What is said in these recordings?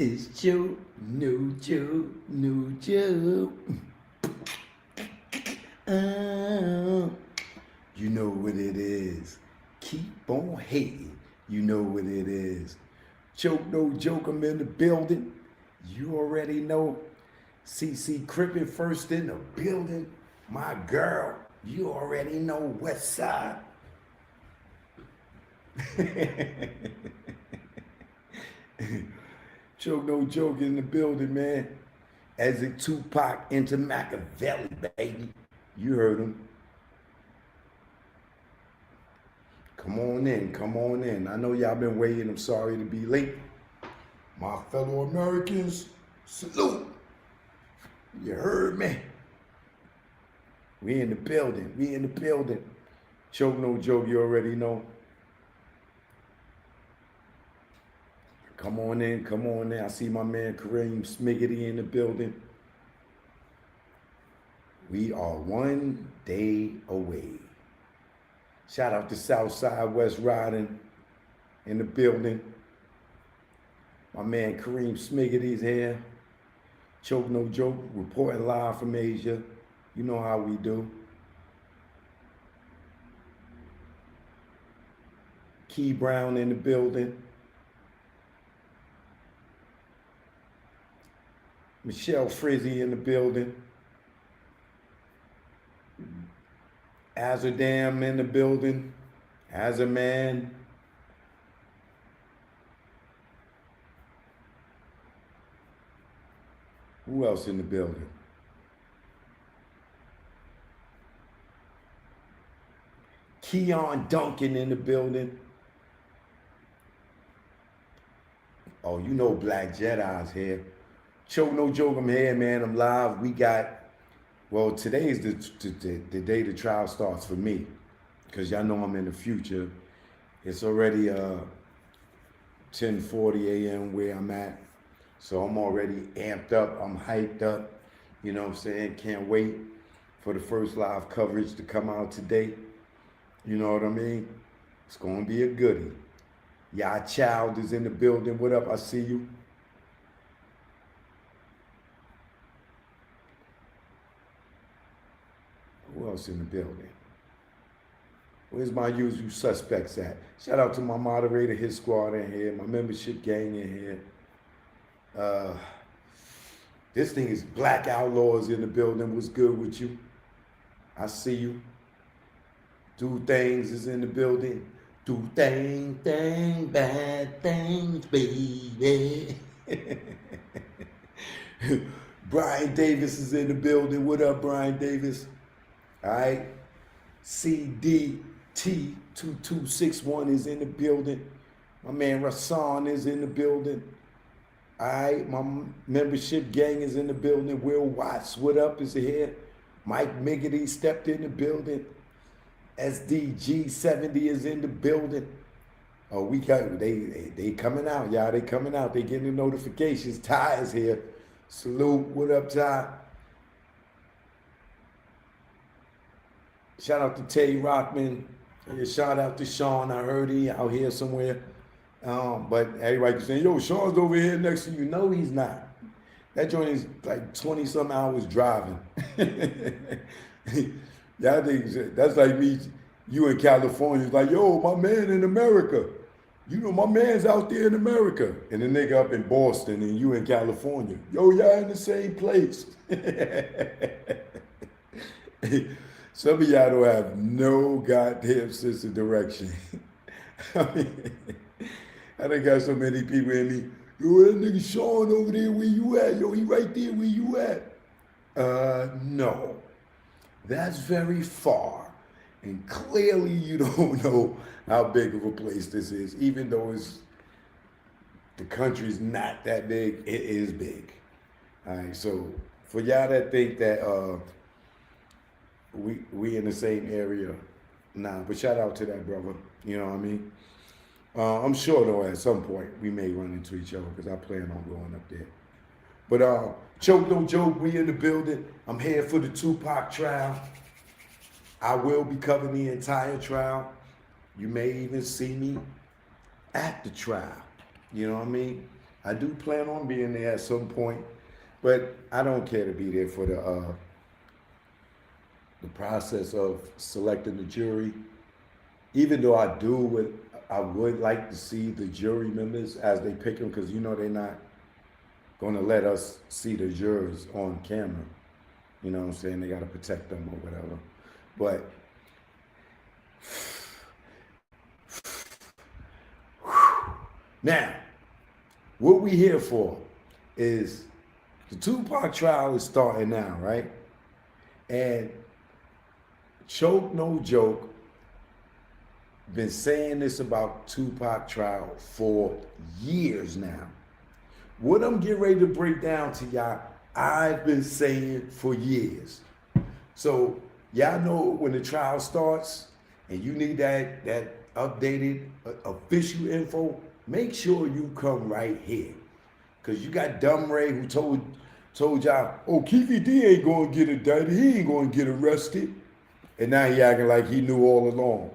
It's Joe, no Joe, no Joe. Uh, you know what it is. Keep on hating. You know what it is. Joke, no joke, I'm in the building. You already know. CC Crippen first in the building. My girl, you already know West Side. Joke, no joke in the building, man. As it Tupac into Machiavelli, baby. You heard him. Come on in, come on in. I know y'all been waiting. I'm sorry to be late. My fellow Americans, salute. You heard me. We in the building. We in the building. Joke, no joke, you already know. Come on in, come on in. I see my man Kareem Smiggity in the building. We are one day away. Shout out to Southside West Riding in the building. My man Kareem Smiggity's here. Choke no joke, reporting live from Asia. You know how we do. Key Brown in the building. Michelle Frizzy in the building. Azadam in the building. As a man. Who else in the building? Keon Duncan in the building. Oh, you know Black Jedi's here. Choke no joke, I'm here, man. I'm live. We got, well, today is the day the trial starts for me. Because y'all know I'm in the future. It's already 10:40 a.m. where I'm at. So I'm already amped up. I'm hyped up. You know what I'm saying? Can't wait for the first live coverage to come out today. You know what I mean? It's going to be a goodie. Y'all Child is in the building. What up? I see you. Who else in the building? Where's my usual suspects at? Shout out to my moderator, his squad in here, my membership gang in here. This thing is Black Outlaws in the building. What's good with you? I see you. Do Things is in the building. Do bad things, baby. Brian Davis is in the building. What up, Brian Davis? All right. CDT2261 is in the building. My man Rasan is in the building. All right. My membership gang is in the building. Will Watts, what up, is here. Mike Miggity stepped in the building. SDG70 is in the building. Oh, we got they coming out, y'all. They coming out. They getting the notifications. Ty is here. Salute. What up, Ty? Shout out to Tay Rockman. Shout out to Sean. I heard he out here somewhere. But everybody was saying, yo, Sean's over here next to you. No, he's not. That joint is like 20-some hours driving. Yeah, I think that's like me, you in California. It's like, yo, my man in America. You know, my man's out there in America. And the nigga up in Boston and you in California. Yo, y'all in the same place. Some of y'all don't have no goddamn sense of direction. I mean, I done got so many people in me. Yo, that nigga Sean over there, where you at? Yo, he right there, where you at? No. That's very far. And clearly you don't know how big of a place this is. Even though the country's not that big, it is big. All right, so for y'all that think that we in the same area, nah, but shout out to that brother. You know what I mean? I'm sure though at some point we may run into each other because I plan on going up there. But choke no joke, we in the building. I'm here for the Tupac trial. I will be covering the entire trial. You may even see me at the trial. You know what I mean? I do plan on being there at some point, but I don't care to be there for the process of selecting the jury. Even though I would like to see the jury members as they pick them, because you know they're not going to let us see the jurors on camera. You know what I'm saying? They got to protect them or whatever. But now, what we here for is the Tupac trial is starting now, right? And Choke No Joke been saying this about Tupac trial for years now. What I'm getting ready to break down to y'all, I've been saying for years. So y'all know when the trial starts and you need that updated official info, make sure you come right here. Cause you got Dumb Ray who told y'all, oh, Keefe D ain't gonna get indicted, he ain't gonna get arrested. And now he acting like he knew all along.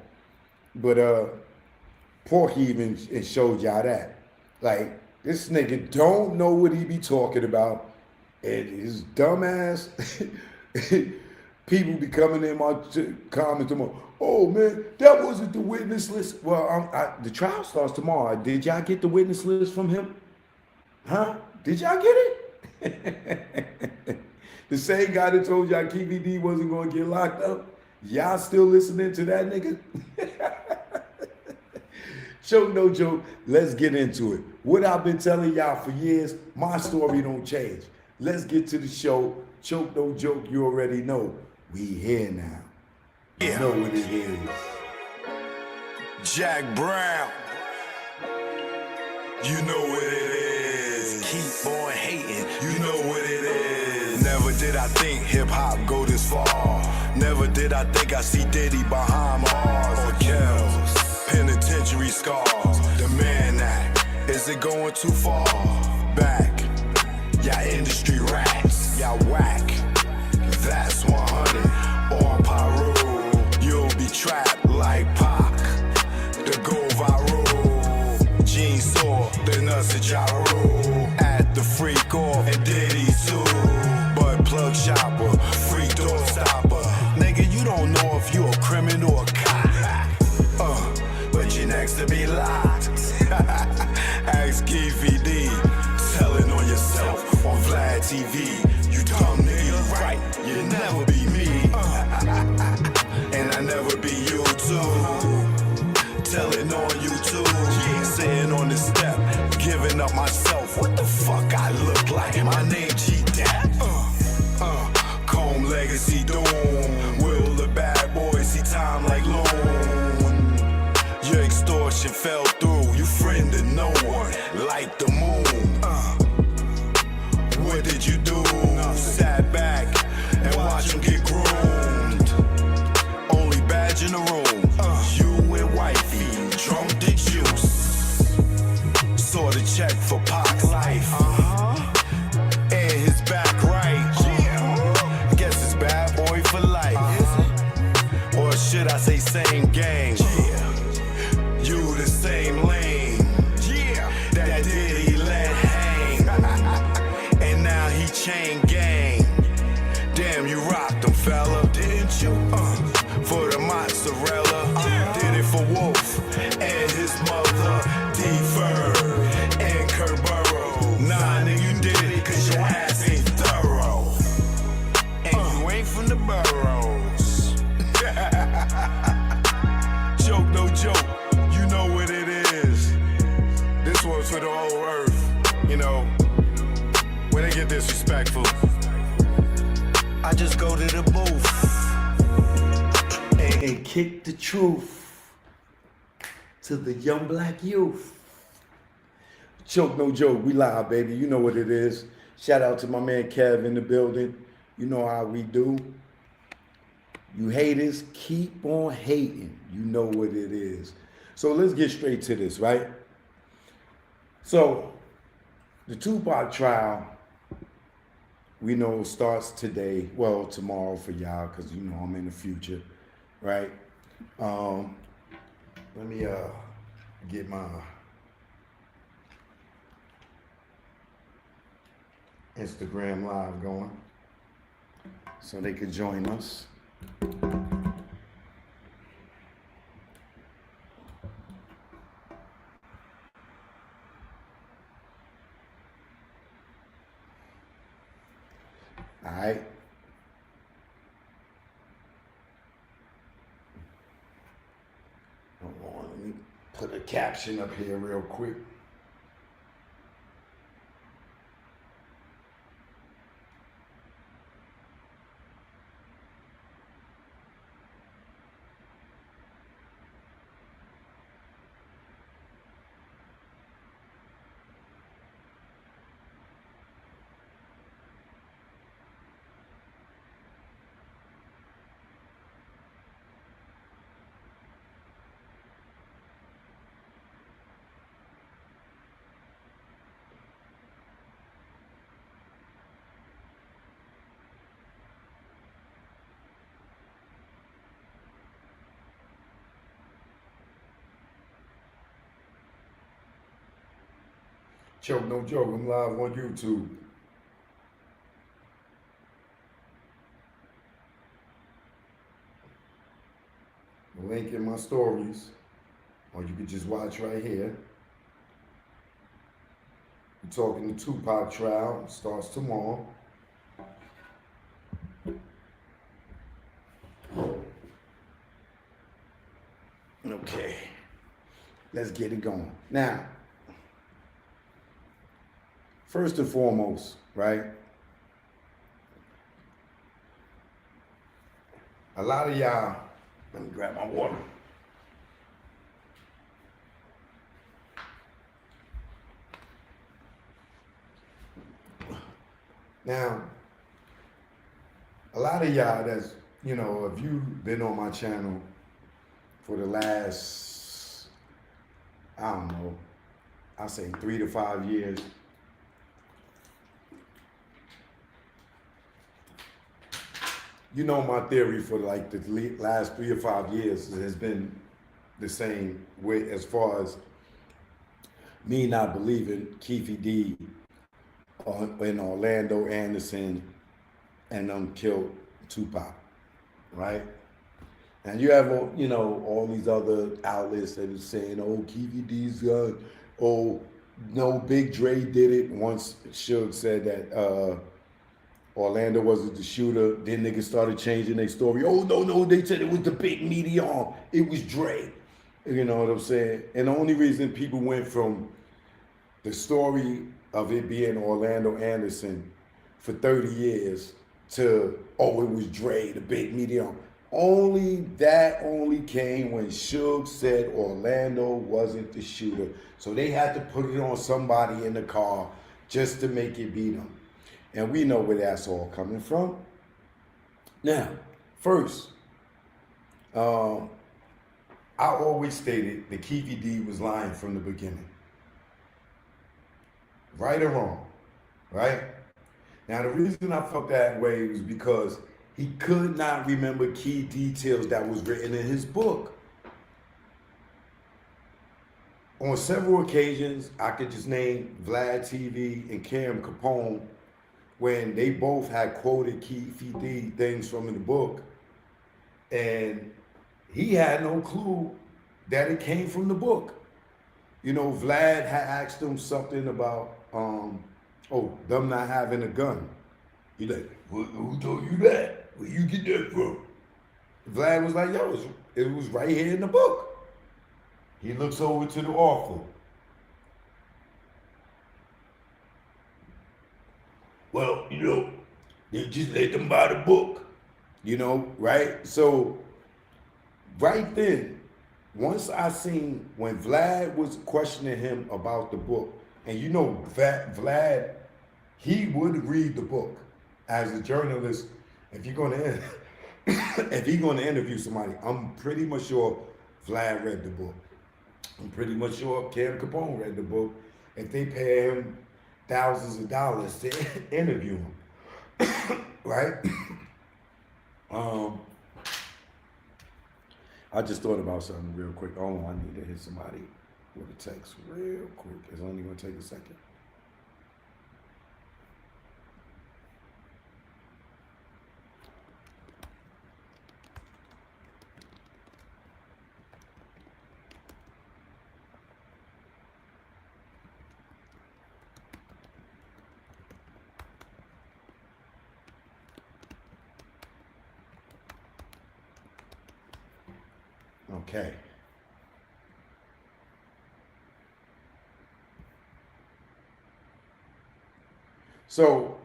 But Porky even showed y'all that. Like, this nigga don't know what he be talking about. And his dumb ass people be coming in my comments tomorrow. Oh man, that wasn't the witness list. Well, the trial starts tomorrow. Did y'all get the witness list from him? Huh? Did y'all get it? The same guy that told y'all KVD wasn't gonna get locked up. Y'all still listening to that nigga? Choke No Joke, let's get into it. What I've been telling y'all for years, my story don't change. Let's get to the show. Choke No Joke, you already know. We here now. You know what it is. Jack Brown. You know what it is. Keep on hating. You know what it is. Never did I think hip-hop go this far. Never did I think I see Diddy behind Mars or Kells. Penitentiary scars. The Man Act. Is it going too far? Back. Y'all industry rats. Y'all whack. That's 100 on Pyro. You'll be trapped like Pac. The go viral. Gene saw the nuts of gyro. At the freak off and Diddy too. But plug shopper, freak door stopper. Nigga, you don't know if you a criminal or a cop. But you're next to be locked. Ask Keefe D. Telling on yourself on Vlad TV. You dumb nigga, right? You'll never be me. And I never be you too. Telling on YouTube. Sitting on the step. Giving up myself. What the fuck I look like? My name G-Dap. Comb legacy doom. Will the bad boy see time like loan? Your extortion fell through. You friend to no one. Like the moon. What did you do? Sat back and watch him get groomed. Only badge in the room. You and wifey drunk the juice. Saw the check for Pac life. And his back right. Guess it's bad boy for life. Or should I say same gang? You the same lane. That Diddy let hang. And now he chain gang. Damn, you rocked him, fella. Didn't you? For the mozzarella. Did it for Wolf and his mother. D-Ferg and Kerborough. Nah, nigga, you did it cause your ass ain't thorough. And you ain't from the boroughs. Joke no joke. You know what it is. This one's for the whole earth. You know, when they get disrespectful, I just go to the booth And kick the truth to the young black youth. Choke No Joke, we live, baby. You know what it is. Shout out to my man Kev in the building. You know how we do. You haters, keep on hating. You know what it is. So let's get straight to this, right? So, the Tupac trial, we know starts today, well, tomorrow for y'all, because you know I'm in the future, right? Let me get my Instagram live going so they could join us. All right. Hold on, let me put a caption up here real quick. Choke, no joke, I'm live on YouTube. The link in my stories, or you can just watch right here. We're talking the Tupac trial, starts tomorrow. Okay, let's get it going. Now, first and foremost, right? A lot of y'all, let me grab my water. Now, a lot of y'all that's, you know, if you've been on my channel for the last, I don't know, I'll say 3 to 5 years, you know my theory for like the last 3 or 5 years has been the same way as far as me not believing Keefe D and Orlando Anderson and them killed Tupac, right? And you have, you know, all these other outlets that are saying, oh, Keefe D's gun, oh, no, Big Dre did it. Once Suge said that Orlando wasn't the shooter, then niggas started changing their story. Oh, no, they said it was the big meaty arm. It was Dre. You know what I'm saying? And the only reason people went from the story of it being Orlando Anderson for 30 years to, oh, it was Dre, the big meaty arm. Only came when Suge said Orlando wasn't the shooter. So they had to put it on somebody in the car just to make it beat him. And we know where that's all coming from. Now, first, I always stated that Keefe D was lying from the beginning. Right or wrong, right? Now, the reason I felt that way was because he could not remember key details that was written in his book. On several occasions, I could just name Vlad TV and Cam Capone when they both had quoted Keefe D things from in the book. And he had no clue that it came from the book. You know, Vlad had asked him something about, them not having a gun. He like, who told you that? Where you get that from? Vlad was like, yo, it was right here in the book. He looks over to the author. Well, you know, they just let them buy the book. You know, right? So, right then, once I seen when Vlad was questioning him about the book, and you know, Vlad, he would read the book as a journalist. If you're gonna, if he's gonna interview somebody, I'm pretty much sure Vlad read the book. I'm pretty much sure Cam Capone read the book. If they pay him thousands of dollars to interview him, right? I just thought about something real quick. Oh, I need to hit somebody with a text real quick. It's only gonna take a second. Okay. So,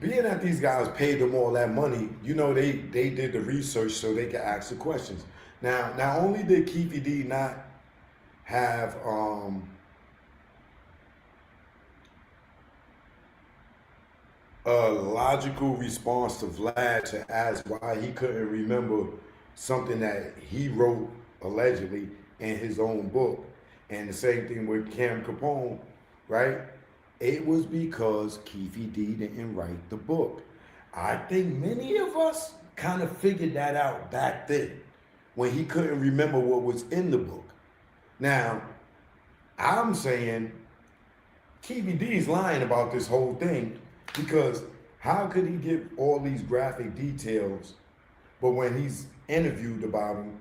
being that these guys paid them all that money, they did the research so they could ask the questions. Now, not only did Keefe D not have a logical response to Vlad to ask why he couldn't remember something that he wrote allegedly in his own book. And the same thing with Cam Capone, right? It was because Keefe D didn't write the book. I think many of us kind of figured that out back then when he couldn't remember what was in the book. Now, I'm saying Keefe D is lying about this whole thing because how could he give all these graphic details, but when he's interviewed about them,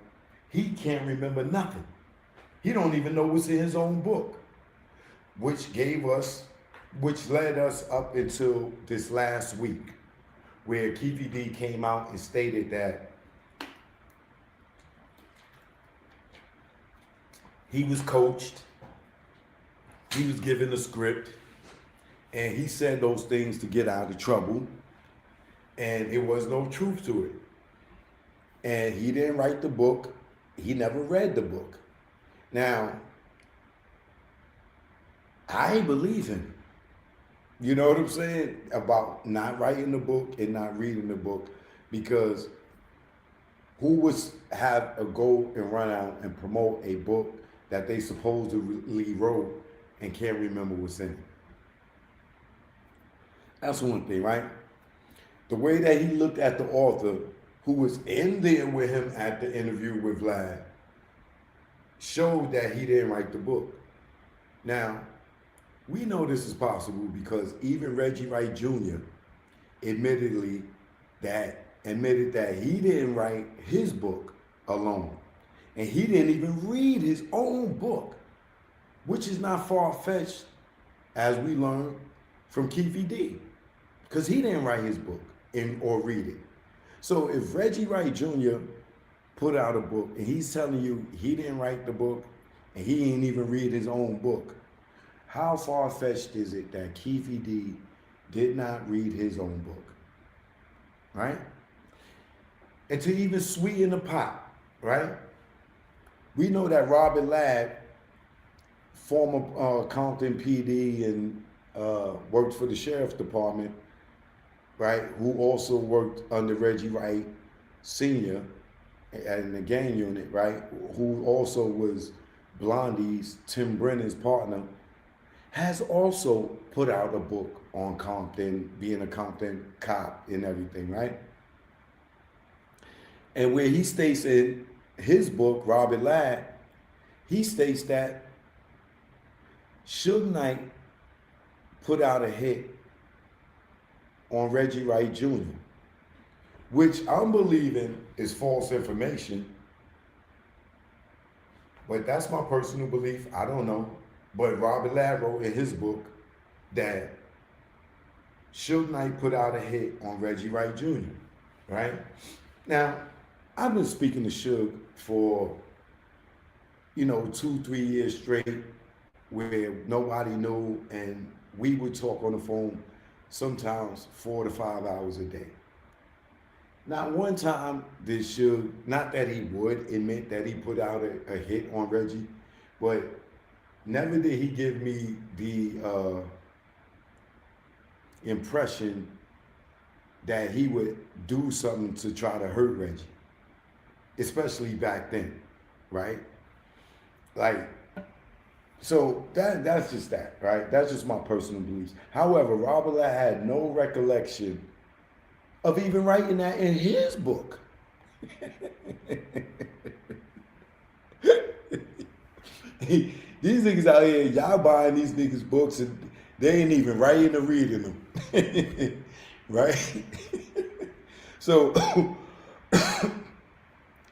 he can't remember nothing. He don't even know what's in his own book, which led us up until this last week, where Keefe D came out and stated that he was coached, he was given a script, and he said those things to get out of trouble, and there was no truth to it. And he didn't write the book. He never read the book. Now, I ain't believe him. You know what I'm saying? About not writing the book and not reading the book, because who would have a go and run out and promote a book that they supposedly wrote and can't remember what's in it? That's one thing, right? The way that he looked at the author, who was in there with him at the interview with Vlad, showed that he didn't write the book. Now, we know this is possible because even Reggie Wright Jr. admitted that he didn't write his book alone. And he didn't even read his own book, which is not far-fetched, as we learned from Keefe D, because he didn't write his book or read it. So if Reggie Wright Jr. put out a book and he's telling you he didn't write the book and he didn't even read his own book, how far-fetched is it that Keefe D did not read his own book, right? And to even sweeten the pot, right? We know that Robert Ladd, former Compton PD and worked for the sheriff's department, right, who also worked under Reggie Wright Sr. in the gang unit, right, who also was Blondie's, Tim Brennan's partner, has also put out a book on Compton, being a Compton cop and everything, right? And where he states in his book, Robert Ladd, he states that Suge Knight put out a hit on Reggie Wright Jr., which I'm believing is false information. But that's my personal belief. I don't know. But Robert Ladd wrote in his book that Suge Knight put out a hit on Reggie Wright Jr., right? Now, I've been speaking to Suge for, 2-3 years straight, where nobody knew, and we would talk on the phone sometimes 4 to 5 hours a day. Not one time did Suge, not that he would admit that he put out a hit on Reggie, but never did he give me the impression that he would do something to try to hurt Reggie, especially back then, right? Like, so that's just that, right? That's just my personal beliefs. However, Robert Ladd had no recollection of even writing that in his book. These niggas out here, y'all buying these niggas books and they ain't even writing or reading them. Right? So,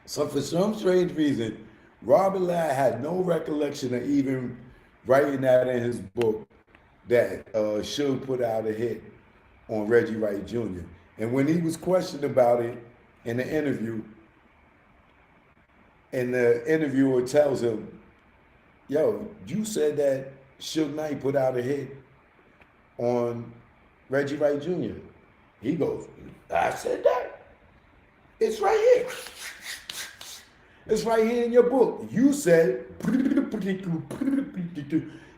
so for some strange reason, Robert Ladd had no recollection of even writing that in his book that Suge put out a hit on Reggie Wright Jr. And when he was questioned about it in the interview, And the interviewer tells him, yo, you said that Suge Knight put out a hit on Reggie Wright Jr. He goes, I said that. It's right here. It's right here in your book. You said,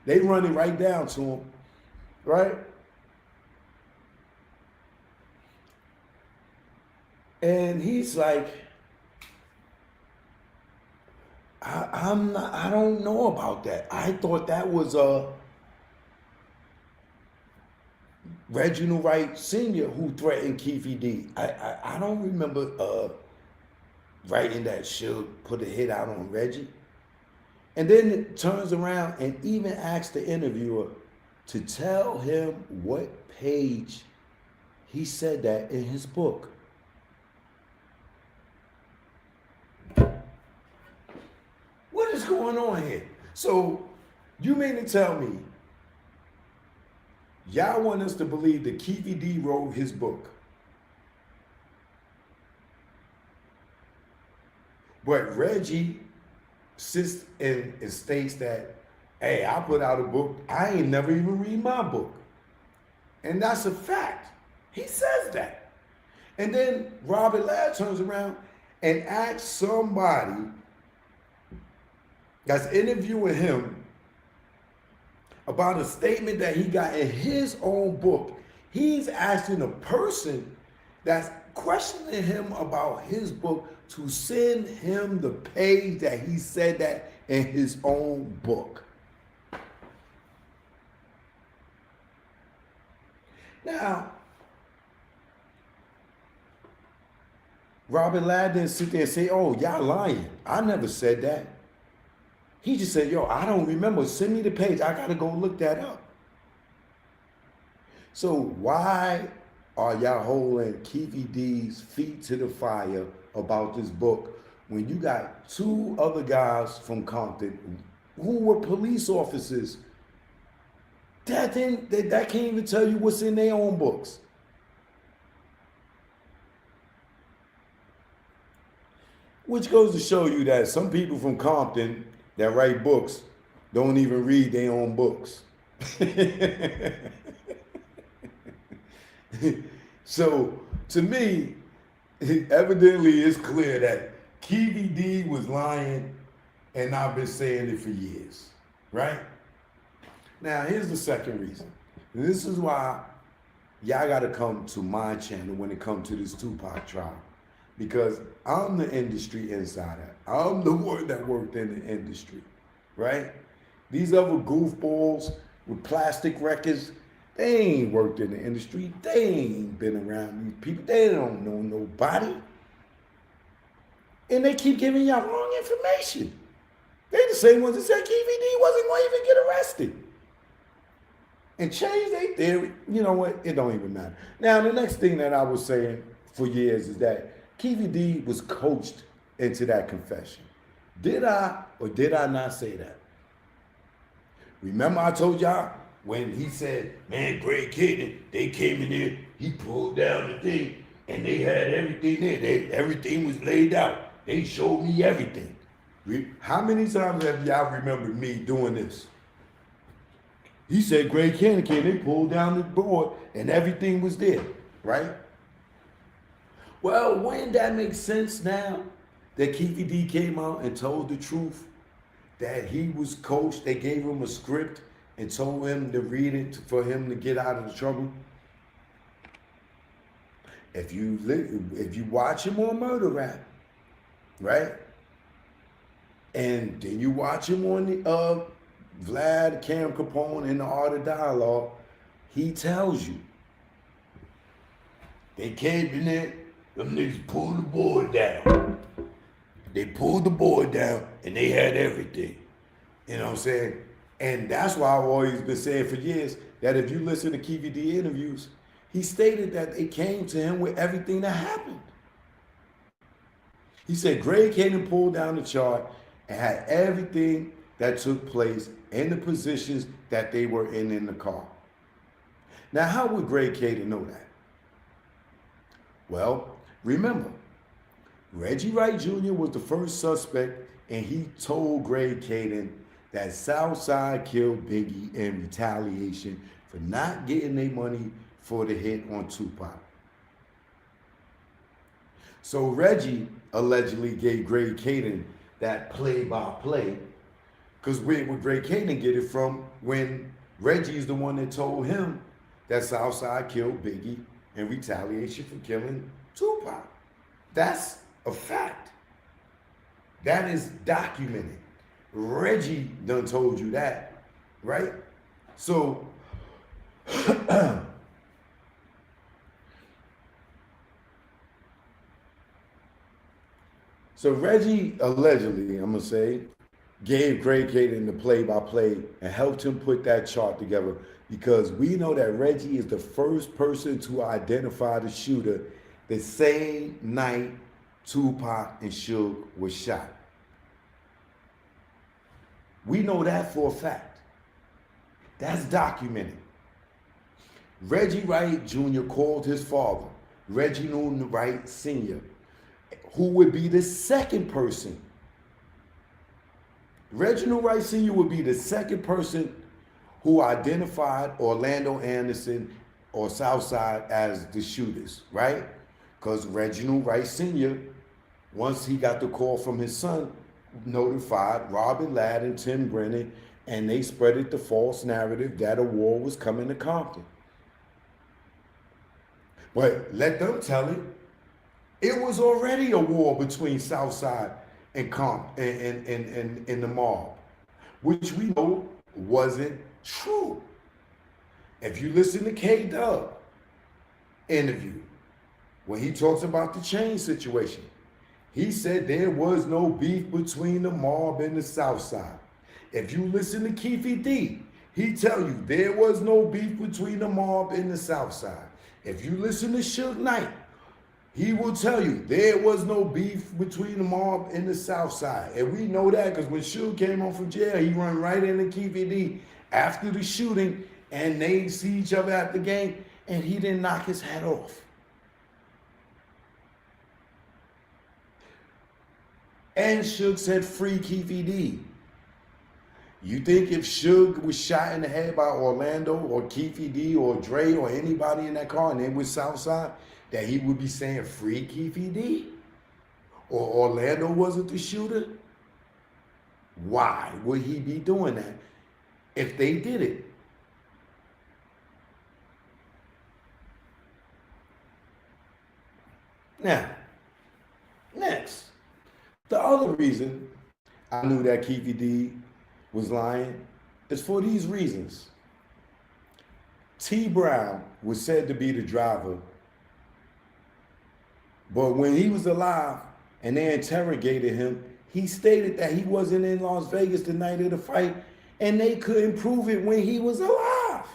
they run it right down to him, right? And he's like, I don't know about that. I thought that was Reginald Wright Sr. who threatened Keefe D. I don't remember writing that Suge put a hit out on Reggie. And then it turns around and even asks the interviewer to tell him what page he said that in his book. What is going on here? So you mean to tell me y'all want us to believe that Keefe D wrote his book, but Reggie sits and states that, hey, I put out a book, I ain't never even read my book. And that's a fact. He says that. And then Robert Ladd turns around and asks somebody that's interviewing him about a statement that he got in his own book. He's asking a person that's questioning him about his book to send him the page that he said that in his own book. Now, Robert Ladd didn't sit there and say, oh, y'all lying. I never said that. He just said, yo, I don't remember. Send me the page. I got to go look that up. So why are y'all holding Keefe D's feet to the fire about this book when you got two other guys from Compton who were police officers that can't even tell you what's in their own books? Which goes to show you that some people from Compton that write books don't even read their own books. So to me, evidently it's clear that Keefe D was lying, and I've been saying it for years, right? Now here's the second reason. And this is why y'all gotta come to my channel when it comes to this Tupac trial. Because I'm the industry insider. I'm the one that worked in the industry, right? These other goofballs with plastic records, they ain't worked in the industry. They ain't been around these people. They don't know nobody. And they keep giving y'all wrong information. They the same ones that said Keefe D wasn't going to even get arrested. And change their theory. You know what? It don't even matter. Now, the next thing that I was saying for years is that Keefe D was coached into that confession. Did I or did I not say that? Remember I told y'all when he said, man, Greg Kading, they came in there, he pulled down the thing, and they had everything there. Everything was laid out. They showed me everything. How many times have y'all remembered me doing this? He said Greg Kading came, they pulled down the board, and everything was there, right? Well, wouldn't that make sense now that Keefe D came out and told the truth? That he was coached, they gave him a script and told him to read it for him to get out of the trouble? If you watch him on Murder Rap, right? And then you watch him on the Vlad, Cam Capone, and the Art of Dialogue, he tells you. They came in there, them niggas pulled the board down. They pulled the board down and they had everything. You know what I'm saying? And that's why I've always been saying for years that if you listen to Keefe D interviews, he stated that they came to him with everything that happened. He said Greg Kading pulled down the chart and had everything that took place in the positions that they were in the car. Now, how would Greg Kading know that? Well, remember, Reggie Wright Jr. was the first suspect, and he told Greg Caden that Southside killed Biggie in retaliation for not getting their money for the hit on Tupac. So Reggie allegedly gave Greg Caden that play-by-play, because where would Greg Caden get it from when Reggie's the one that told him that Southside killed Biggie in retaliation for killing Tupac? That's a fact. That is documented. Reggie done told you that, right? So, so Reggie allegedly, I'm gonna say, gave Greg Caden the play-by-play and helped him put that chart together, because we know that Reggie is the first person to identify the shooter the same night Tupac and Suge was shot. We know that for a fact. That's documented. Reggie Wright Jr. called his father, Reginald Wright Sr., who would be the second person. Reginald Wright Sr. would be the second person who identified Orlando Anderson or Southside as the shooters, right? Because Reginald Wright Sr., once he got the call from his son, notified Robin Ladd and Tim Brennan, and they spreaded the false narrative that a war was coming to Compton. But let them tell it. It was already a war between Southside and the mob, which we know wasn't true. If you listen to K-Dub interview, when he talks about the chain situation, he said there was no beef between the mob and the Southside. If you listen to Keefe D, he tell you there was no beef between the mob and the Southside. If you listen to Suge Knight, he will tell you there was no beef between the mob and the Southside. And we know that because when Suge came home from jail, he run right into Keefe D after the shooting, and they see each other at the game, and he didn't knock his hat off. And Suge said, free Keefe D. You think if Suge was shot in the head by Orlando or Keefe D or Dre or anybody in that car and they was Southside, that he would be saying free Keefe D? Or Orlando wasn't the shooter? Why would he be doing that if they did it? Now, next. The other reason I knew that Keefe D was lying is for these reasons. T. Brown was said to be the driver, but when he was alive and they interrogated him, he stated that he wasn't in Las Vegas the night of the fight, and they couldn't prove it when he was alive.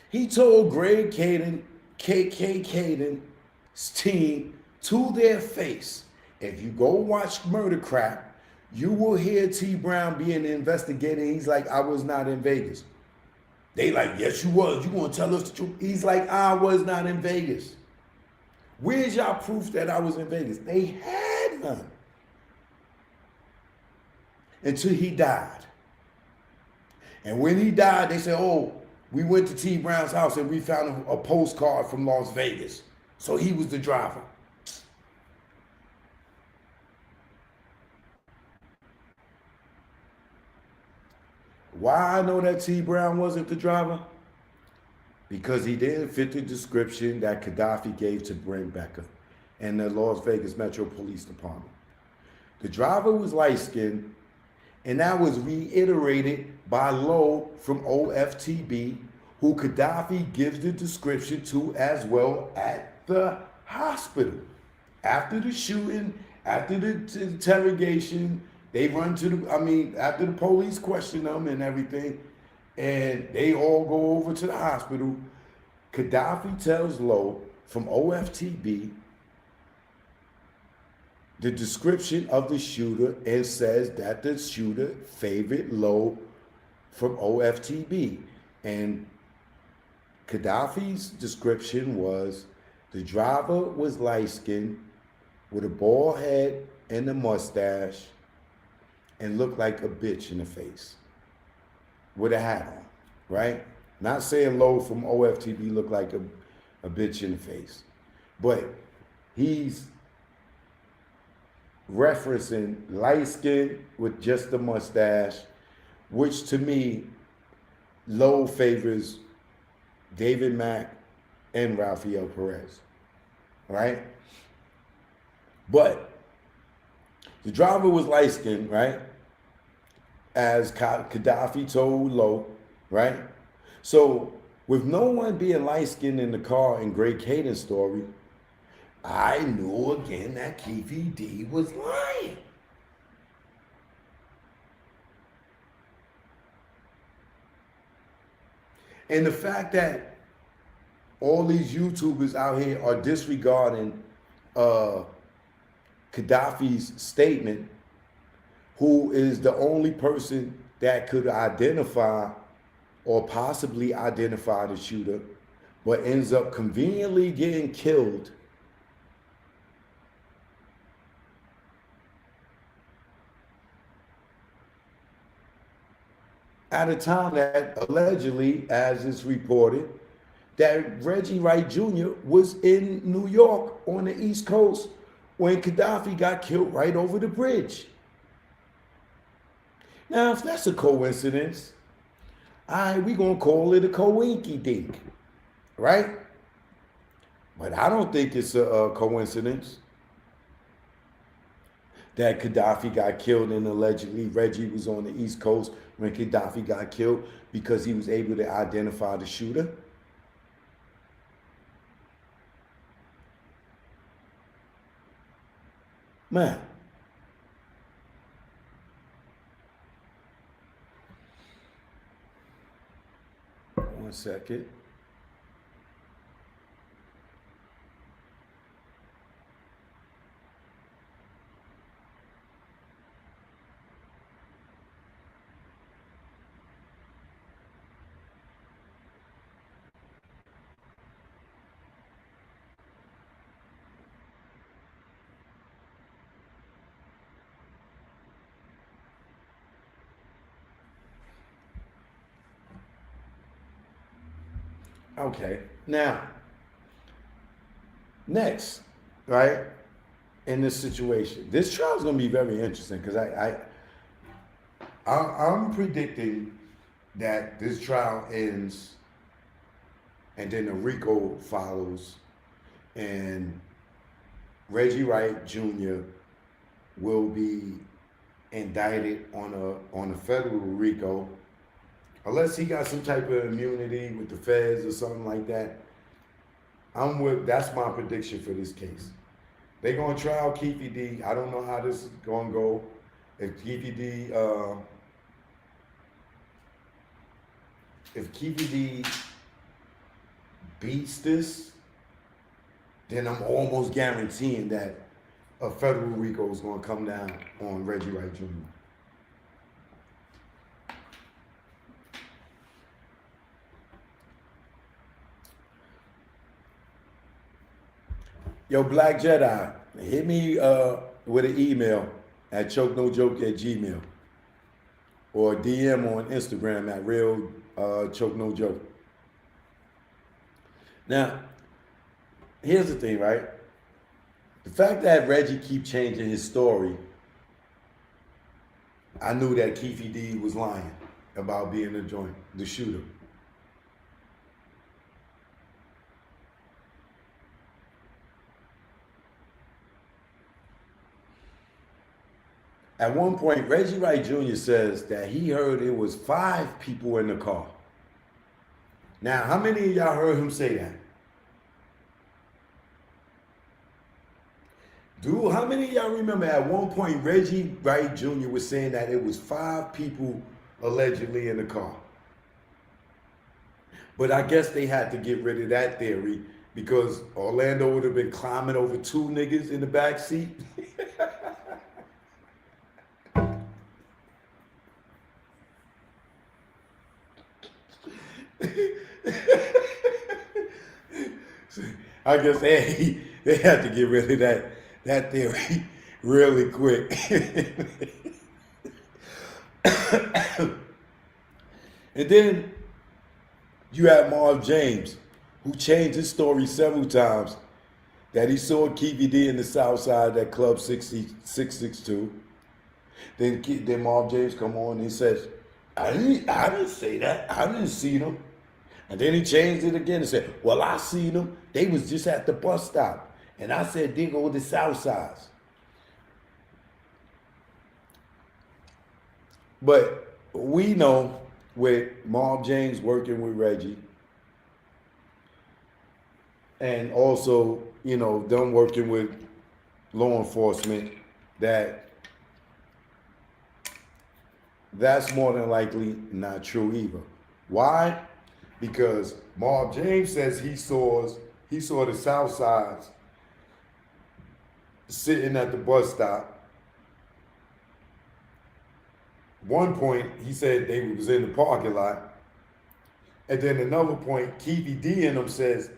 He told Greg Caden, KK Caden's team, to their face, if you go watch Murder Crap, you will hear T. Brown being investigated. He's like, I was not in Vegas. They like, yes, you was. You gonna tell us the truth? He's like, I was not in Vegas. Where's y'all proof that I was in Vegas? They had none. Until he died. And when he died, they said, oh, we went to T. Brown's house and we found a postcard from Las Vegas. So he was the driver. Why I know that T. Brown wasn't the driver? Because he didn't fit the description that Gaddafi gave to Brent Becker and the Las Vegas Metro Police Department. The driver was light-skinned, and that was reiterated by Lowe from OFTB, who Gaddafi gives the description to as well at the hospital. After the shooting, after the interrogation, they run to the, after the police question them and everything, and they all go over to the hospital, Gaddafi tells Lowe from OFTB the description of the shooter and says that the shooter favored Lowe from OFTB. And Gaddafi's description was The driver was light skinned with a bald head and a mustache and looked like a bitch in the face with a hat on, right? Not saying Low from OFTB looked like a bitch in the face, but he's referencing light skin with just a mustache, which to me, Low favors David Mack and Rafael Perez, right? But the driver was light skinned, right? As Gaddafi told Low, right? So with no one being light skinned in the car in Great Caden's story, I knew again that Keefe D was lying. And the fact that all these YouTubers out here are disregarding Gaddafi's statement, who is the only person that could identify or possibly identify the shooter, but ends up conveniently getting killed at a time that allegedly, as it's reported, that Reggie Wright Jr. was in New York on the East Coast when Gaddafi got killed right over the bridge. Now, if that's a coincidence, we gonna call it a coinky dink, right? But I don't think it's a coincidence that Gaddafi got killed and allegedly Reggie was on the East Coast when Gaddafi got killed because he was able to identify the shooter. Man. One second. Okay. Now, next, right? In this situation, this trial is going to be very interesting because I'm predicting that this trial ends and then the RICO follows and Reggie Wright Jr. will be indicted on a federal RICO, unless he got some type of immunity with the feds or something like that. That's my prediction for this case. They're gonna trial Keefe D. I don't know how this is gonna go. If Keefe D beats this, then I'm almost guaranteeing that a federal RICO is gonna come down on Reggie Wright Jr. Yo, Black Jedi, hit me with an email at chokenojoke@gmail or DM on Instagram at real chokenojoke. Now, here's the thing, right? The fact that Reggie keep changing his story, I knew that Keefe D was lying about being the shooter. At one point, Reggie Wright Jr. says that he heard it was 5 people in the car. Now, how many of y'all heard him say that? Dude, how many of y'all remember at one point Reggie Wright Jr. was saying that it was 5 people allegedly in the car? But I guess they had to get rid of that theory because Orlando would have been climbing over 2 niggas in the back seat. I guess they had to get rid of that theory really quick. And then you have Marv James, who changed his story several times, that he saw Keefe D in the South Side at Club 662. Then Marv James come on and he says, I didn't say that. I didn't see them. And then he changed it again and said, well, I seen them. They was just at the bus stop. And I said, they go to the South Side. But we know with Marv James working with Reggie, and also, them working with law enforcement, that's more than likely not true either. Why? Because Marv James says he saw the South Sides sitting at the bus stop. One point, he said they was in the parking lot. And then another point, Keefe D and them says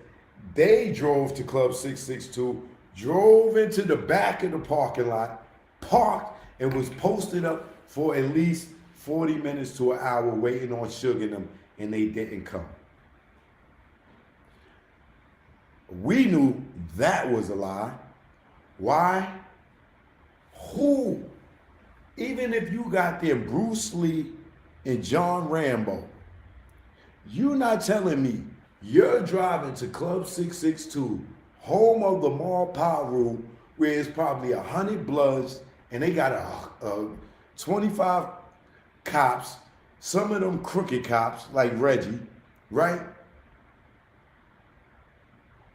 they drove to Club 662, drove into the back of the parking lot, parked, and was posted up for at least 40 minutes to an hour waiting on Suge and them, and they didn't come. We knew that was a lie. Why? Who? Even if you got there Bruce Lee and John Rambo, you're not telling me you're driving to Club 662, home of the Mall Power Room, where it's probably 100 Bloods, and they got a 25 cops, some of them crooked cops like Reggie, right?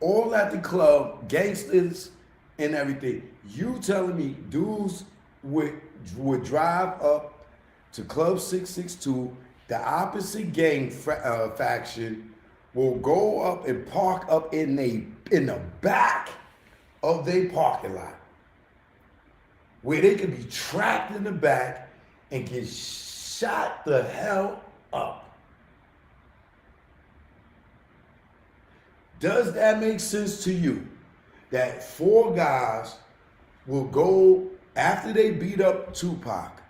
All at the club, gangsters and everything. You telling me dudes would drive up to Club 662, the opposite gang faction will go up and park up in the back of their parking lot, where they could be trapped in the back and get shot the hell up. Does that make sense to you? That 4 guys will go, after they beat up Tupac,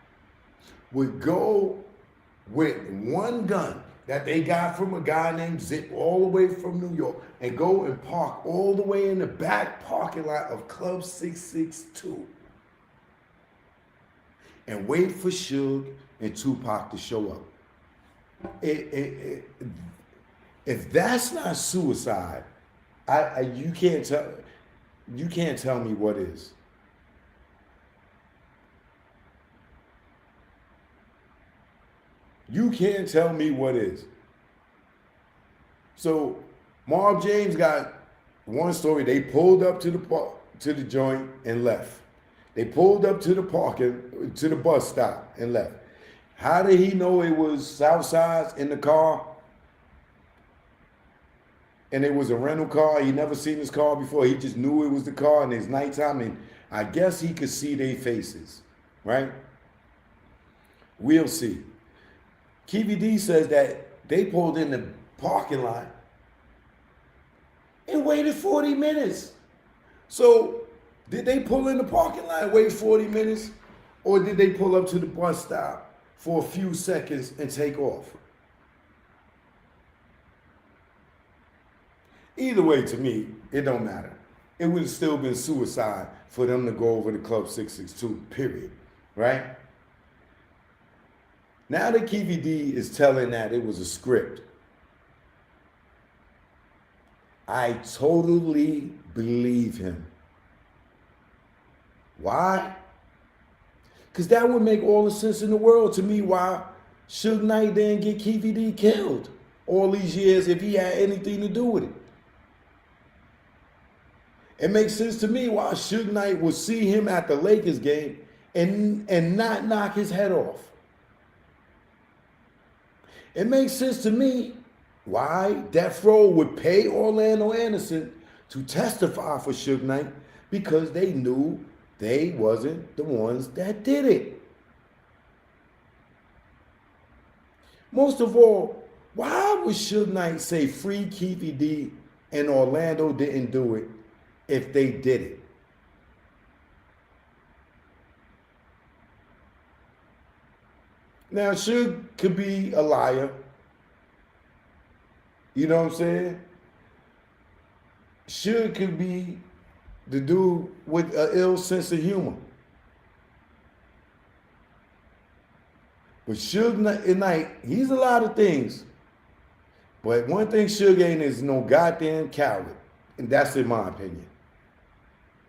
would go with one gun that they got from a guy named Zip all the way from New York and go and park all the way in the back parking lot of Club 662 and wait for Suge and Tupac to show up. If that's not suicide, you can't tell me what is. You can't tell me what is. So Marv James got one story. They pulled up to the joint and left. They pulled up to the bus stop and left. How did he know it was Southside in the car? And it was a rental car. He never seen this car before. He just knew it was the car, and it's nighttime, and I guess he could see their faces, right? We'll see. Keefe D says that they pulled in the parking lot and waited 40 minutes. So did they pull in the parking lot and wait 40 minutes? Or did they pull up to the bus stop for a few seconds and take off? Either way, to me, it don't matter. It would have still been suicide for them to go over to Club 662, period, right? Now that Keefe D is telling that it was a script, I totally believe him. Why? Because that would make all the sense in the world to me why Suge Knight didn't get Keefe D killed all these years if he had anything to do with it. It makes sense to me why Suge Knight would see him at the Lakers game and not knock his head off. It makes sense to me why Death Row would pay Orlando Anderson to testify for Suge Knight, because they knew they wasn't the ones that did it. Most of all, why would Suge Knight say free Keefe D and Orlando didn't do it if they did it. Now, Suge could be a liar. You know what I'm saying? Suge could be the dude with an ill sense of humor. But Suge Knight, he's a lot of things. But one thing Suge ain't is no goddamn coward. And that's in my opinion.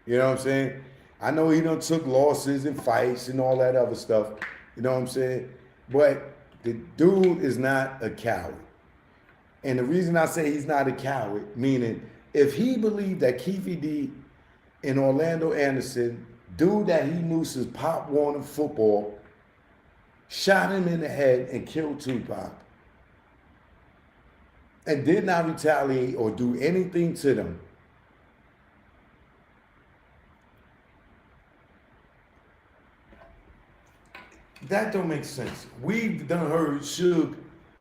You know what I'm saying? I know he done took losses and fights and all that other stuff. You know what I'm saying? But the dude is not a coward. And the reason I say he's not a coward, meaning if he believed that Keefe D and Orlando Anderson, dude that he knew since Pop Warner football, shot him in the head and killed Tupac, and did not retaliate or do anything to them, that don't make sense. We've done heard Suge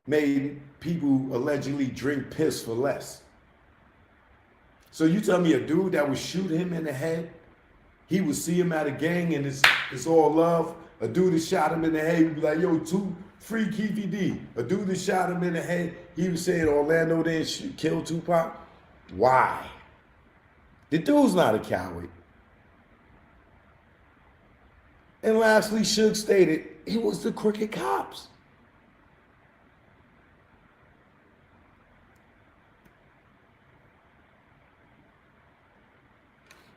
made people allegedly drink piss for less. So you tell me a dude that would shoot him in the head, he would see him at a gang and it's all love. A dude that shot him in the head would be like, yo, free Keefe D. A dude that shot him in the head, he was saying Orlando didn't kill Tupac. Why? The dude's not a coward. And lastly, Suge stated it was the crooked cops.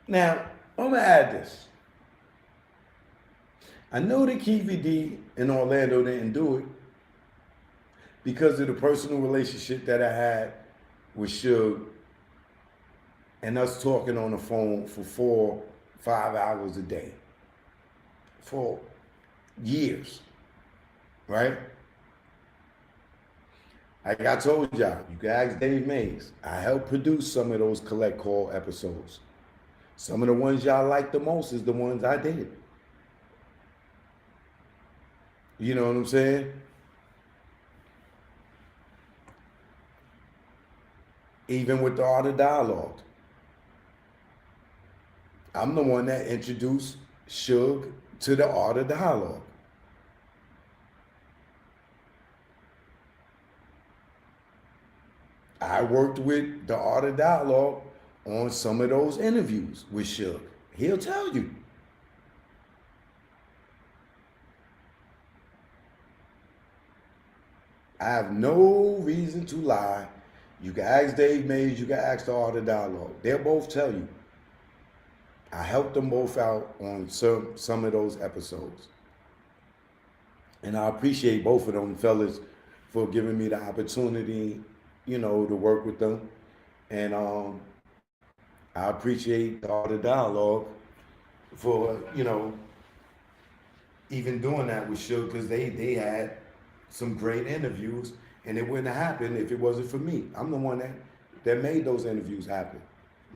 Now, I'm gonna add this. I know that Keefe D and Orlando didn't do it because of the personal relationship that I had with Suge and us talking on the phone for 4-5 hours a day for years, right? Like I told y'all, you can ask Dave Mays. I helped produce some of those Collect Call episodes. Some of the ones y'all like the most is the ones I did. You know what I'm saying? Even with the Art of Dialogue. I'm the one that introduced Suge to the Art of Dialogue. I worked with the Art of Dialogue on some of those interviews with Suge. He'll tell you. I have no reason to lie. You can ask Dave Mays, you can ask the Art of Dialogue. They'll both tell you. I helped them both out on some of those episodes. And I appreciate both of them fellas for giving me the opportunity, you know, to work with them. And I appreciate the Art of Dialogue for, you know, even doing that with Suge, because they had some great interviews, and it wouldn't have happened if it wasn't for me. I'm the one that made those interviews happen.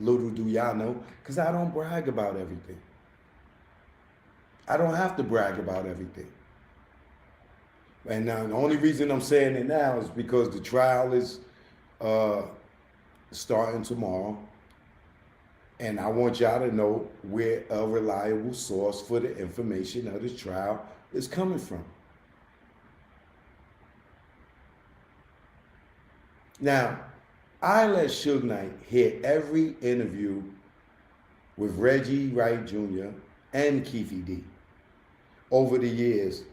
Little do y'all know, because I don't brag about everything. I don't have to brag about everything. And now the only reason I'm saying it now is because the trial is starting tomorrow. And I want y'all to know where a reliable source for the information of this trial is coming from. Now, I let Suge Knight hear every interview with Reggie Wright Jr. and Keefe D over the years.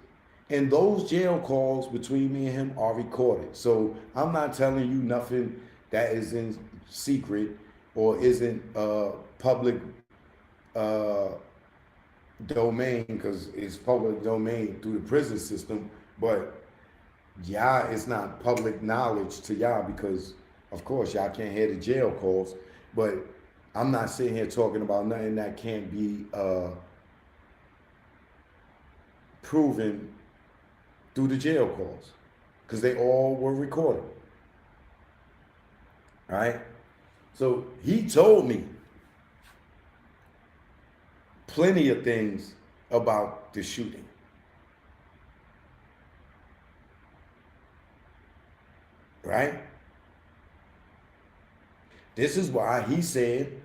And those jail calls between me and him are recorded. So I'm not telling you nothing that is in secret or isn't public domain, because it's public domain through the prison system. But y'all, it's not public knowledge to y'all because, of course, y'all can't hear the jail calls. But I'm not sitting here talking about nothing that can't be proven through the jail calls, because they all were recorded. All right? So he told me plenty of things about the shooting. Right? This is why he said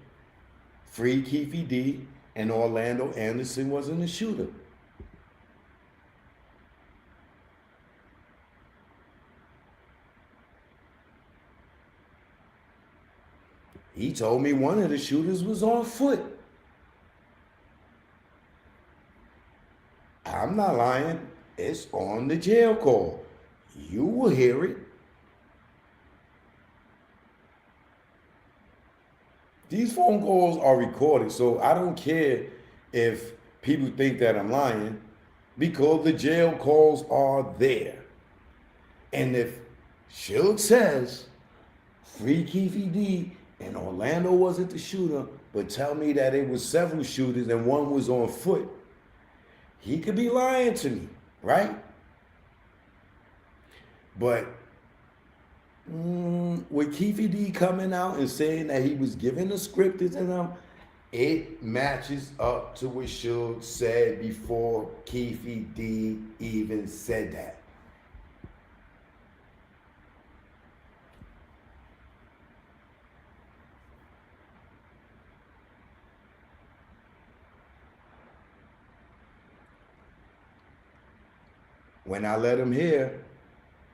free Keefe D and Orlando Anderson wasn't the shooter. He told me one of the shooters was on foot. I'm not lying. It's on the jail call. You will hear it. These phone calls are recorded, so I don't care if people think that I'm lying because the jail calls are there. And if Suge says free Keefe D and Orlando wasn't the shooter, but tell me that it was several shooters and one was on foot, he could be lying to me, right? But with Keefe D coming out and saying that he was giving the script to them, it matches up to what Suge said before Keefe D even said that. When I let him hear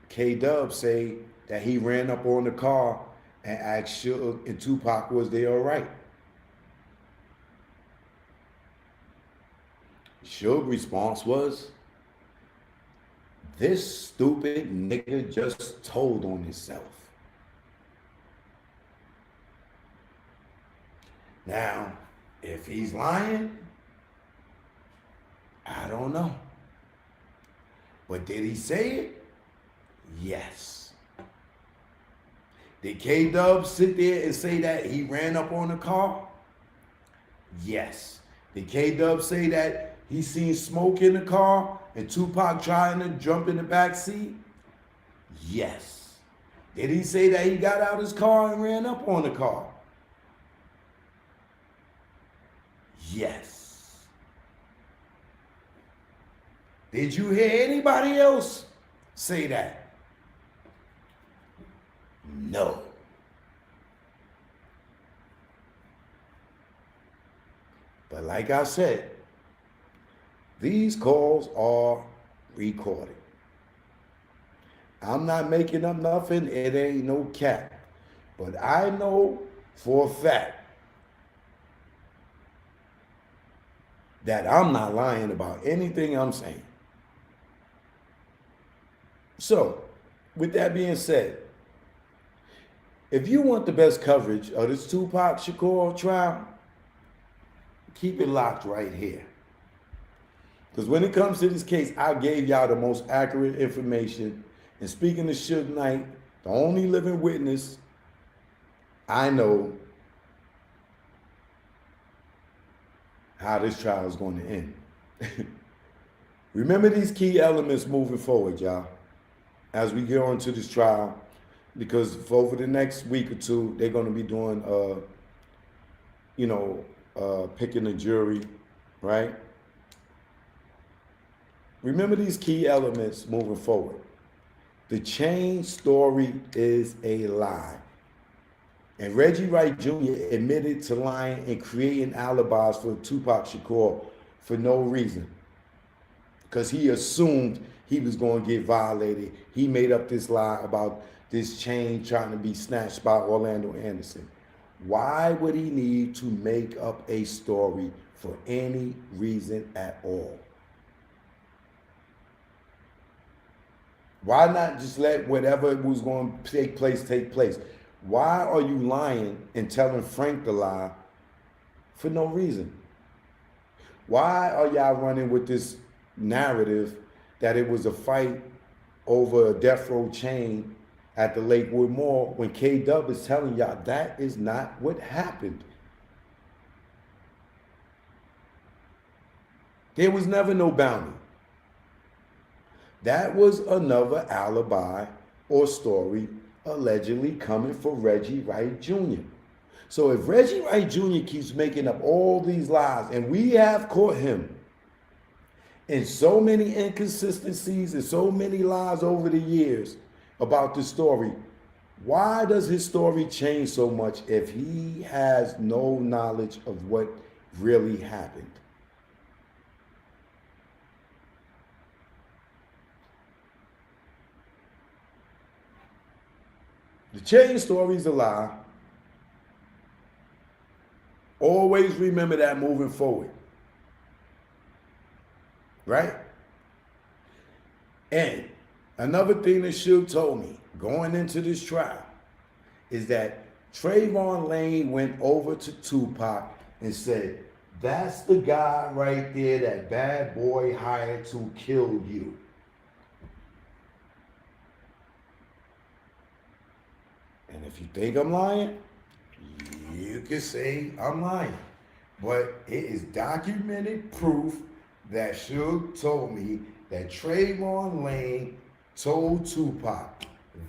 K-Dub say that he ran up on the car and asked Suge and Tupac was they all right. Suge's response was, this stupid nigga just told on himself. Now, if he's lying, I don't know. But did he say it? Yes. Did K-Dub sit there and say that he ran up on the car? Yes. Did K-Dub say that he seen smoke in the car and Tupac trying to jump in the back seat? Yes. Did he say that he got out his car and ran up on the car? Yes. Did you hear anybody else say that? No. But like I said, these calls are recorded. I'm not making up nothing. It ain't no cap. But I know for a fact that I'm not lying about anything I'm saying. So, with that being said, if you want the best coverage of this Tupac Shakur trial, keep it locked right here. Because when it comes to this case, I gave y'all the most accurate information. And speaking to Suge Knight, the only living witness I know how this trial is going to end. Remember these key elements moving forward, y'all, as we get on to this trial, because for over the next week or two, they're going to be doing, picking a jury, right? Remember these key elements moving forward. The Chain story is a lie. And Reggie Wright Jr. admitted to lying and creating alibis for Tupac Shakur for no reason. Because he assumed he was going to get violated. He made up this lie about this chain trying to be snatched by Orlando Anderson. Why would he need to make up a story for any reason at all? Why not just let whatever was going to take place? Why are you lying and telling Frank the lie for no reason? Why are y'all running with this narrative that it was a fight over a death row chain at the Lakewood Mall when K-Dub is telling y'all that is not what happened? There was never no bounty. That was another alibi or story allegedly coming for Reggie Wright Jr. So if Reggie Wright Jr. keeps making up all these lies, and we have caught him in so many inconsistencies and so many lies over the years about the story, Why does his story change so much if he has no knowledge of what really happened? The chain story's a lie. Always remember that moving forward. Right? And another thing that Suge told me going into this trial is that Trayvon Lane went over to Tupac and said, "That's the guy right there that bad boy hired to kill you." And if you think I'm lying, you can say I'm lying. But it is documented proof that Suge told me that Trayvon Lane told Tupac,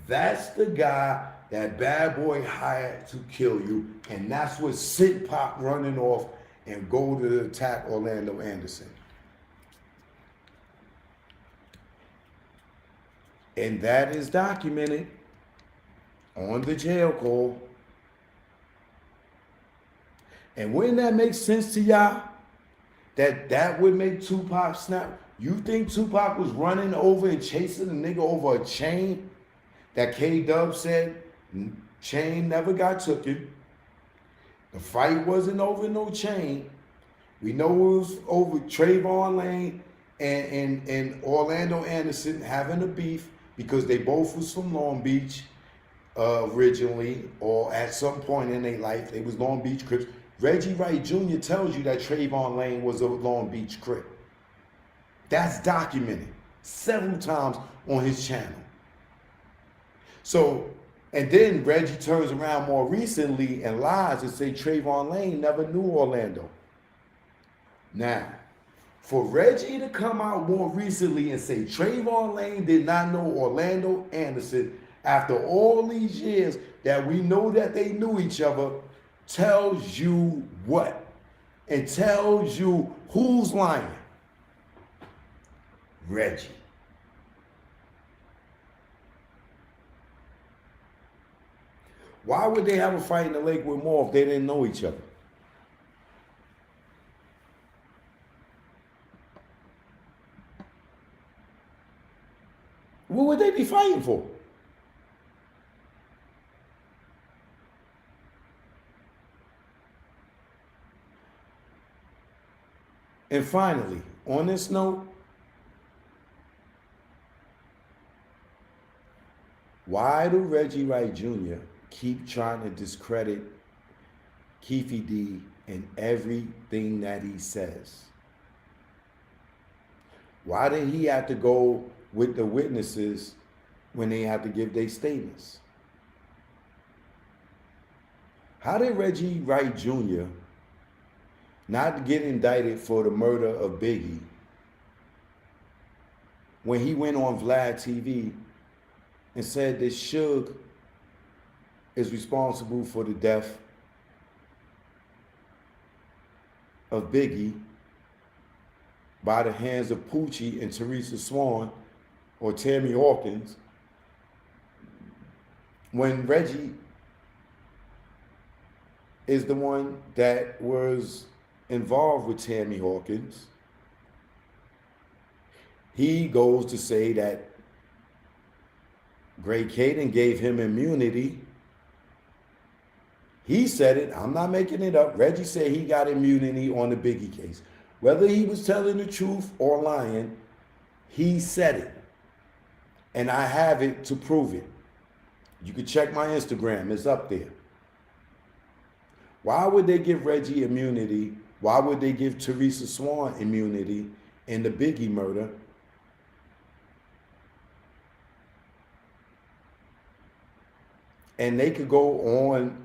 "That's the guy that bad boy hired to kill you." And that's what sent Pac running off and go to attack Orlando Anderson. And that is documented on the jail call. And wouldn't that make sense to y'all? That would make Tupac snap. You think Tupac was running over and chasing a nigga over a chain that K-Dub said chain never got taken? The fight wasn't over no chain. We know it was over Trayvon Lane and Orlando Anderson having a beef because they both was from Long Beach originally, or at some point in their life, they was Long Beach Crips. Reggie Wright Jr. tells you that Trayvon Lane was a Long Beach Crip. That's documented several times on his channel. So, and then Reggie turns around more recently and lies and say Trayvon Lane never knew Orlando. Now, for Reggie to come out more recently and say Trayvon Lane did not know Orlando Anderson after all these years that we know that they knew each other, tells you what? It tells you who's lying. Reggie. Why would they have a fight in the Lakewood Mall if they didn't know each other? What would they be fighting for? And finally, on this note, why do Reggie Wright Jr. keep trying to discredit Keefe D in everything that he says? Why did he have to go with the witnesses when they had to give their statements? How did Reggie Wright Jr. not get indicted for the murder of Biggie when he went on Vlad TV and said that Suge is responsible for the death of Biggie by the hands of Poochie and Teresa Swan or Tammy Hawkins, when Reggie is the one that was involved with Tammy Hawkins? He goes to say that Greg Caden gave him immunity. He said it. I'm not making it up. Reggie said he got immunity on the Biggie case. Whether he was telling the truth or lying, he said it. And I have it to prove it. You can check my Instagram. It's up there. Why would they give Reggie immunity? Why would they give Teresa Swan immunity in the Biggie murder? And they could go on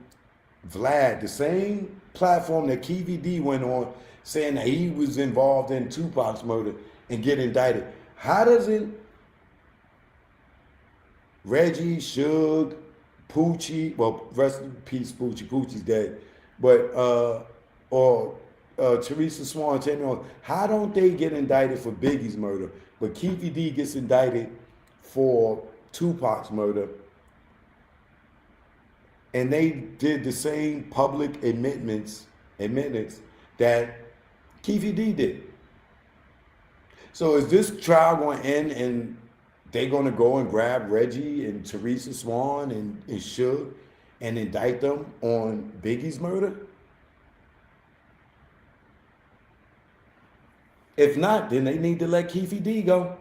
Vlad, the same platform that Keefe D went on, saying that he was involved in Tupac's murder, and get indicted. How does it Reggie, Suge, Poochie, well, rest in peace, Poochie, Poochie's dead, but Teresa Swan, Tammy Hawkins, how don't they get indicted for Biggie's murder, but Keefe D gets indicted for Tupac's murder? And they did the same public admittance that Keefe D did. So is this trial going to end and they're going to go and grab Reggie and Teresa Swan and Suge and indict them on Biggie's murder? If not, then they need to let Keefe D go.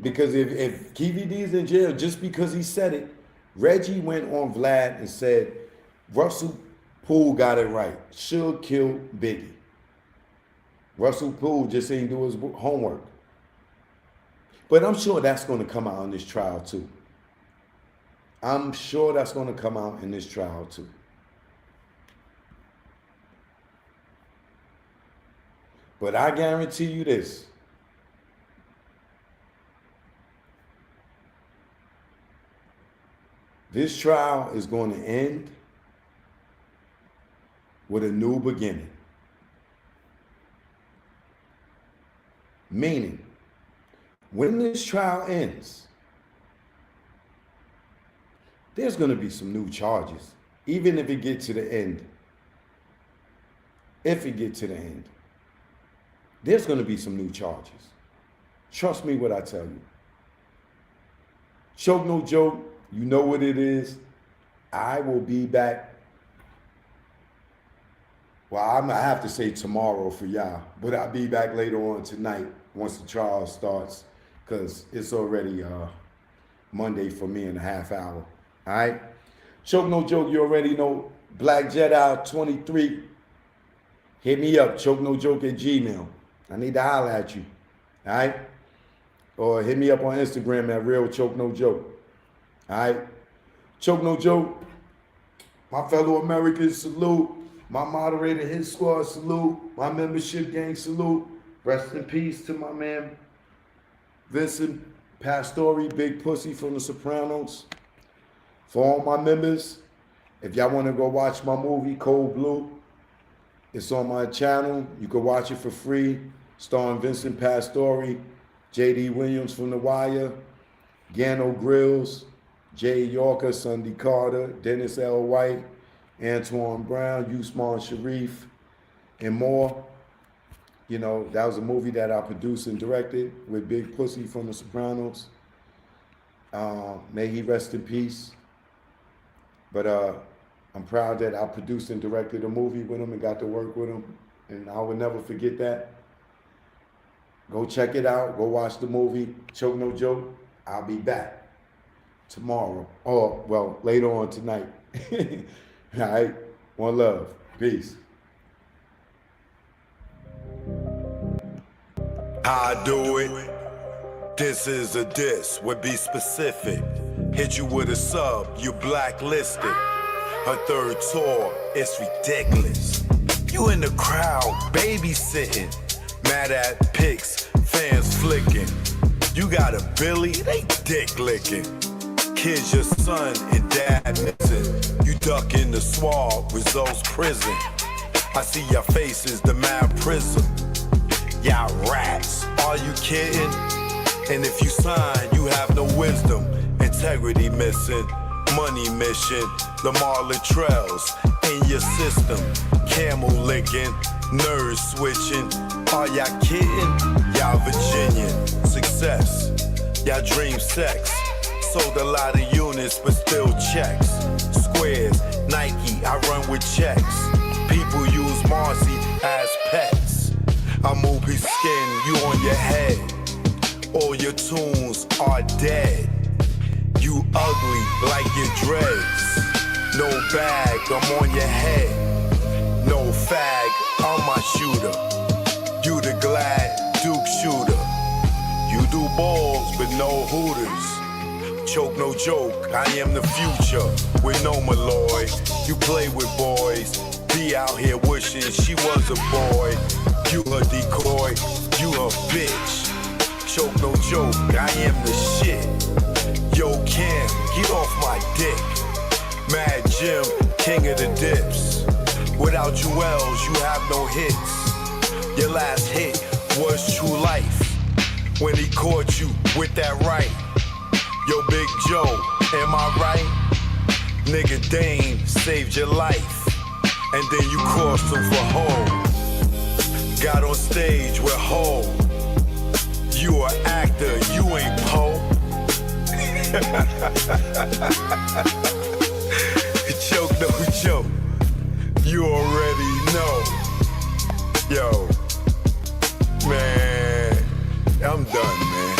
Because if Keefe D is in jail just because he said it, Reggie went on Vlad and said, Russell Poole got it right. Suge killed Biggie. Russell Poole just ain't do his homework. But I'm sure that's going to come out in this trial too. I'm sure that's going to come out in this trial too. But I guarantee you this. This trial is going to end with a new beginning. Meaning, when this trial ends, there's going to be some new charges, even if it gets to the end. If it gets to the end, there's going to be some new charges. Trust me what I tell you. Choke no joke. You know what it is. I will be back. Well, I have to say tomorrow for y'all, but I'll be back later on tonight once the trial starts, because it's already Monday for me in a half hour. All right? Choke no joke, you already know. Black Jedi 23. Hit me up, chokenojoke@gmail. I need to holler at you. All right? Or hit me up on Instagram at Real Choke No Joke. All right? Choke no joke. My fellow Americans, salute. My moderator, his squad, salute. My membership gang, salute. Rest in peace to my man, Vincent Pastore, Big Pussy from The Sopranos. For all my members, if y'all want to go watch my movie, Cold Blue, it's on my channel. You can watch it for free. Starring Vincent Pastore, J.D. Williams from The Wire, Gano Grills, Jay Yorker, Sunday Carter, Dennis L. White, Antoine Brown, Usman Sharif, and more. You know, that was a movie that I produced and directed with Big Pussy from The Sopranos. May he rest in peace. But I'm proud that I produced and directed a movie with him and got to work with him. And I will never forget that. Go check it out. Go watch the movie. Choke no joke. I'll be back tomorrow. Or, well, later on tonight. All right? One love. Peace. I do it. This is a diss, would be specific. Hit you with a sub, you blacklisted. A third tour, it's ridiculous. You in the crowd, babysitting. Mad at pics, fans flicking. You got a Billy, they dick licking. Kids, your son and dad missing. You duck in the swab, results prison. I see your faces, the mad prism. Y'all rats, are you kidding? And if you sign, you have no wisdom. Integrity missing, money mission. Lamar Latrells in your system. Camel licking, nerves switching. Are y'all kidding? Y'all Virginian. Success, y'all dream sex. Sold a lot of units, but still checks. Squares, Nike, I run with checks. People use Marcy as pets. I move his skin, you on your head. All your tunes are dead. You ugly like your dreads. No bag, I'm on your head. No fag, I'm my shooter. You the glad Duke shooter. You do balls, but no hooters. Choke no joke, I am the future. With no Malloy, you play with boys. Be out here wishing she was a boy. You a decoy, you a bitch. Choke no joke, I am the shit. Yo Cam, get off my dick. Mad Jim, king of the dips. Without Jewels, you have no hits. Your last hit was True Life. When he caught you with that right. Yo Big Joe, Am I right? Nigga Dame saved your life, and then you crossed him for home. Got on stage with Ho. You an actor, you ain't Poe. Joke, no joke. You already know. Yo, man, I'm done, man.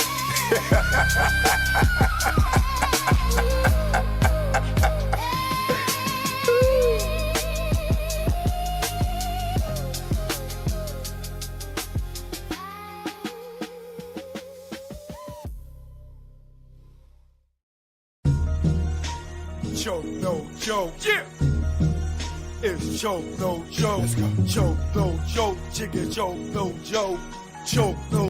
Choke, no joke. Yeah. It's choke, no joke. Choke, no joke. Chicken choke, no joke. Choke, no